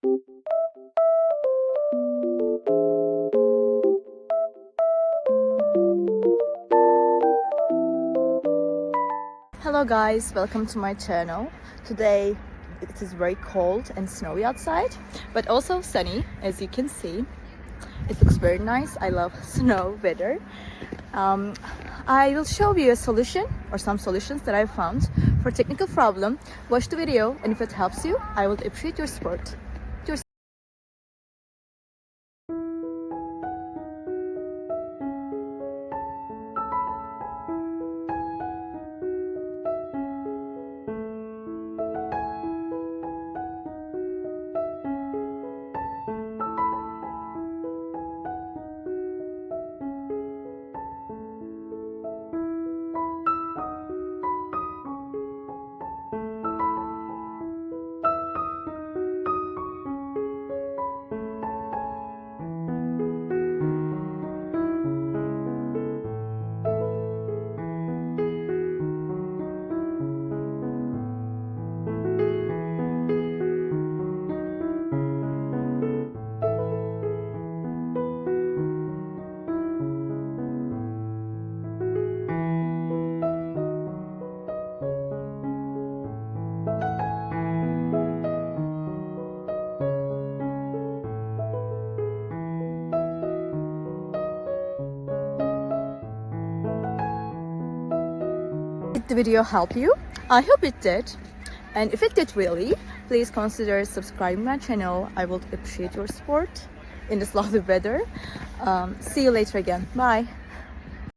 Hello guys, welcome to my channel. Today it is very cold and snowy outside, but also sunny, as you can see. It looks very nice. I love snow weather. I will show you a solution or some solutions that I found for technical problem. Watch the video, and if it helps you, I will appreciate your support. Did the video help you? I hope it did. And if it did really, please consider subscribing my channel. I would appreciate your support in this lovely weather. See you later again. Bye.